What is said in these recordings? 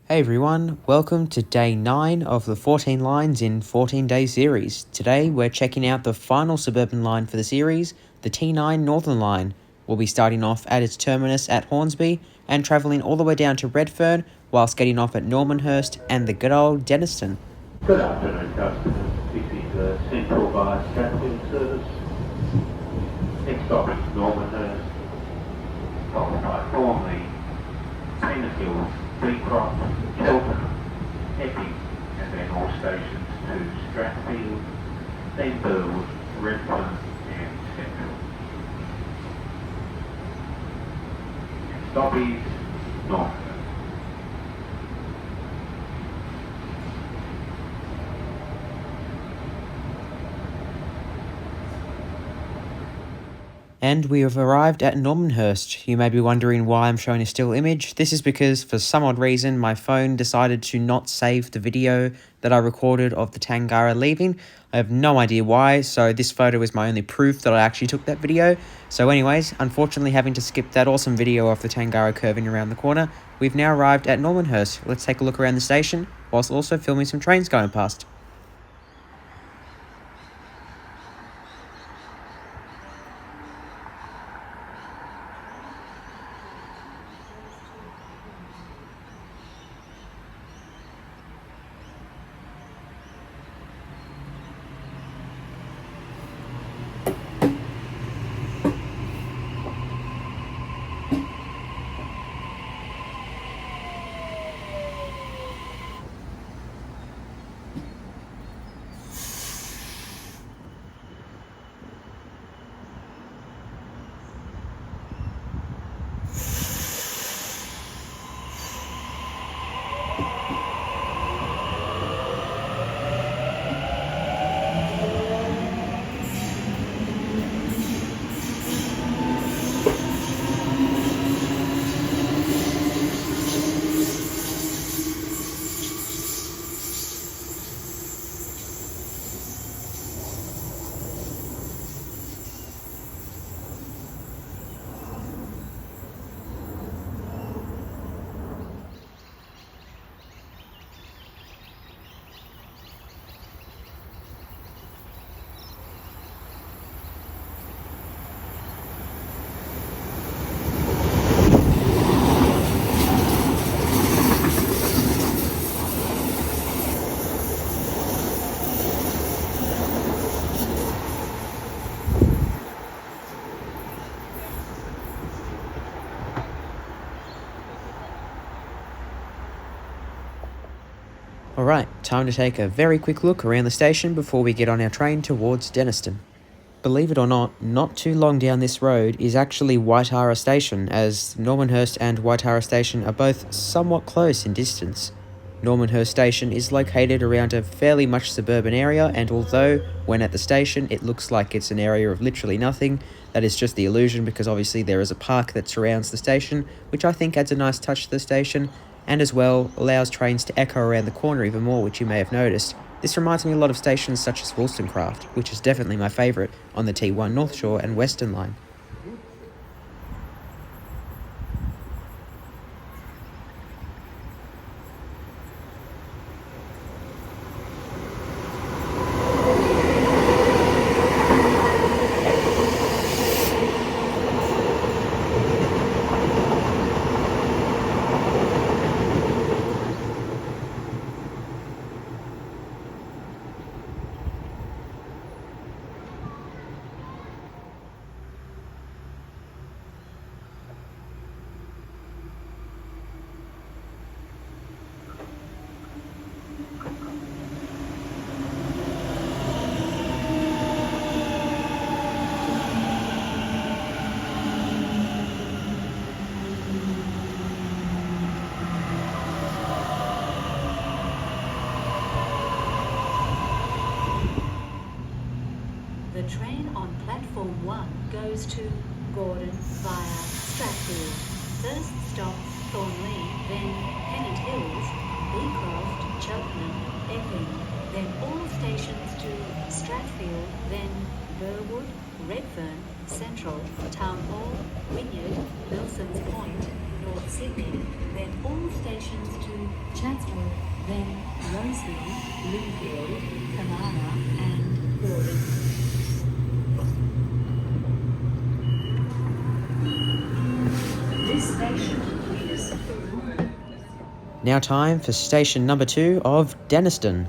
Hey everyone, welcome to day 9 of the 14 lines in 14 day series. Today we're checking out the final suburban line for the series, the T9 Northern Line. We'll be starting off at its terminus at Hornsby and travelling all the way down to Redfern whilst getting off at Normanhurst and the good old Denniston. Good afternoon customers, this is the Central Bar Stratfield service. Next stop is Normanhurst, followed by Thornley, Tennant Hills, Beecroft, Cheltenham, Epping, and then all stations to Stratfield, then Burwood, Redfern and Central. Next stop is Normanhurst. And we have arrived at Normanhurst. You may be wondering why I'm showing a still image. This is because for some odd reason my phone decided to not save the video that I recorded of the Tangara leaving. I have no idea why, so this photo is my only proof that I actually took that video. So anyways, unfortunately having to skip that awesome video of the Tangara curving around the corner, we've now arrived at Normanhurst. Let's take a look around the station, whilst also filming some trains going past. Alright, time to take a very quick look around the station before we get on our train towards Denniston. Believe it or not too long down this road is actually Waitara Station, as Normanhurst and Waitara Station are both somewhat close in distance. Normanhurst Station is located around a fairly much suburban area, and although when at the station it looks like it's an area of literally nothing, that is just the illusion because obviously there is a park that surrounds the station, which I think adds a nice touch to the station, and as well allows trains to echo around the corner even more, which you may have noticed. This reminds me a lot of stations such as Wollstonecraft, which is definitely my favourite on the T1 North Shore and Western Line. The train on platform 1 goes to Gordon via Stratfield. First stop Thornley, then Tennant Hills, Beecroft, Cheltenham, Epping, then all stations to Stratfield, then Burwood, Redfern, Central, Town Hall, Wynyard, Wilson's Point, North Sydney, then all stations to Chatswood, then Roseville, Lingfield, Kamara and Gordon. This station is... Now time for station number 2 of Denniston.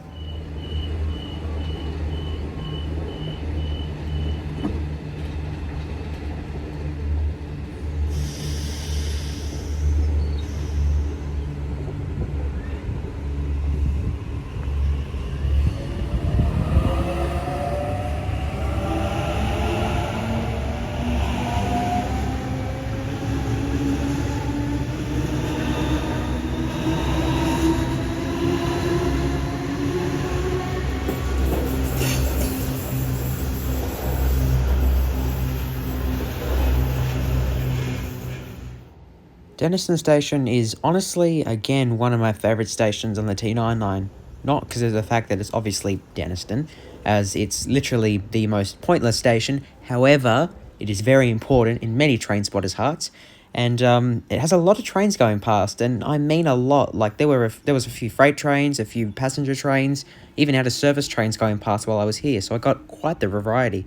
Denniston Station is honestly, again, one of my favourite stations on the T9 line. Not because of the fact that it's obviously Denniston, as it's literally the most pointless station. However, it is very important in many train spotters' hearts, and it has a lot of trains going past, and I mean a lot. Like there was a few freight trains, a few passenger trains, even out of service trains going past while I was here, so I got quite the variety.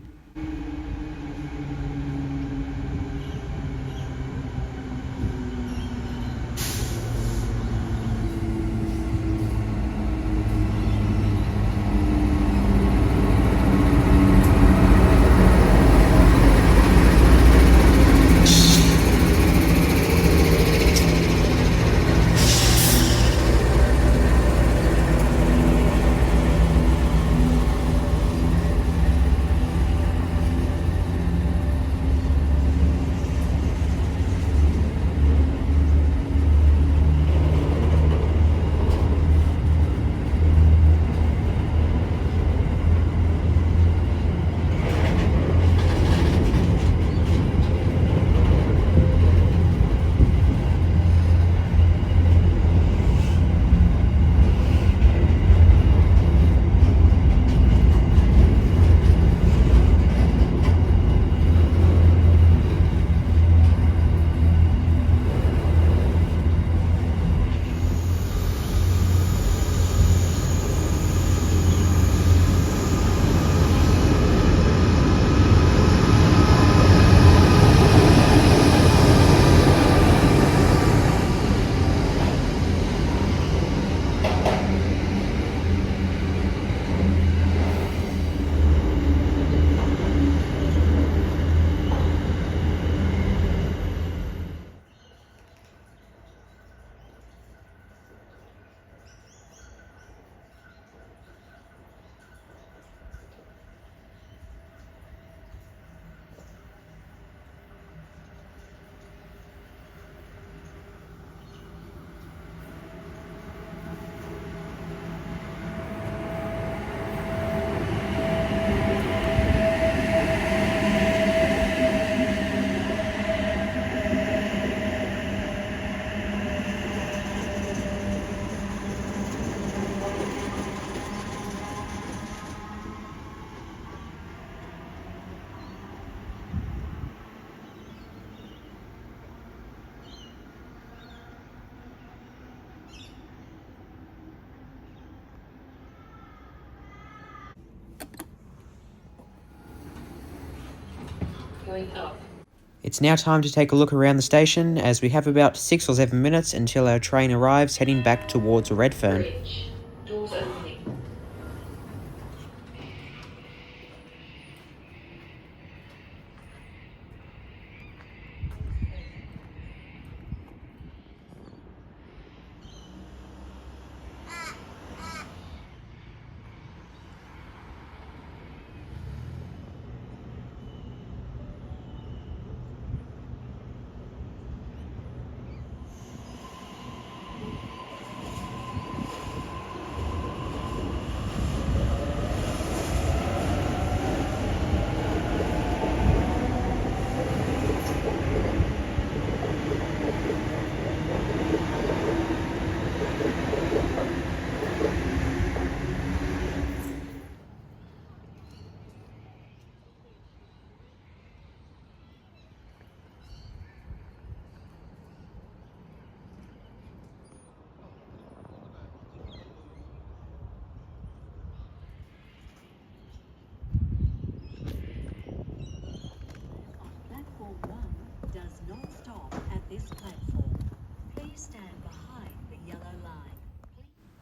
It's now time to take a look around the station, as we have about 6 or 7 minutes until our train arrives heading back towards Redfern. Doors opening.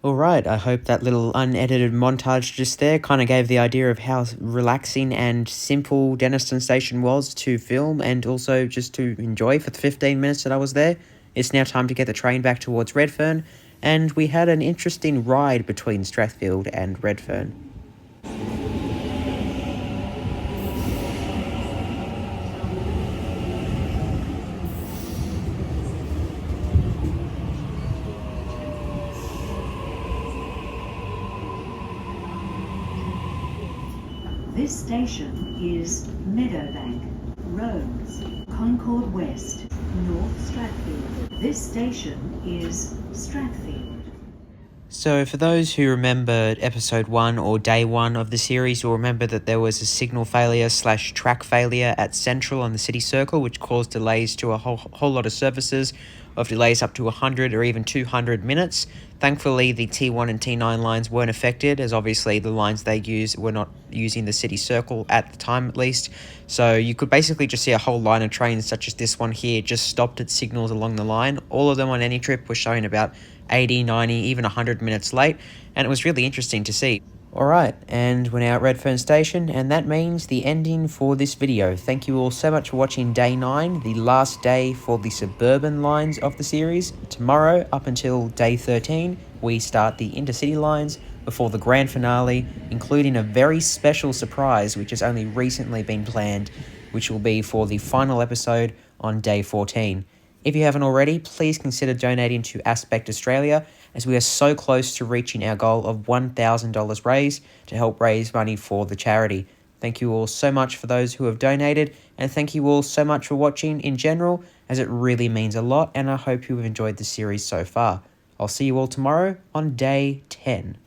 Alright, I hope that little unedited montage just there kind of gave the idea of how relaxing and simple Denniston Station was to film and also just to enjoy for the 15 minutes that I was there. It's now time to get the train back towards Redfern, and we had an interesting ride between Strathfield and Redfern. This station is Meadowbank, Rhodes, Concord West, North Strathfield. This station is Strathfield. So for those who remembered episode 1 or day 1 of the series, you'll remember that there was a signal failure / track failure at Central on the City Circle, which caused delays to a whole lot of services, of delays up to 100 or even 200 minutes. Thankfully, the T1 and T9 lines weren't affected, as obviously the lines they use were not using the City Circle at the time, at least. So you could basically just see a whole line of trains, such as this one here, just stopped at signals along the line. All of them on any trip were showing about 80, 90, even 100 minutes late, and it was really interesting to see. Alright, and we're now at Redfern Station, and that means the ending for this video. Thank you all so much for watching Day 9, the last day for the suburban lines of the series. Tomorrow, up until Day 13, we start the intercity lines before the grand finale, including a very special surprise which has only recently been planned, which will be for the final episode on Day 14. If you haven't already, please consider donating to Aspect Australia, as we are so close to reaching our goal of $1,000 raised to help raise money for the charity. Thank you all so much for those who have donated, and thank you all so much for watching in general, as it really means a lot, and I hope you have enjoyed the series so far. I'll see you all tomorrow on Day 10.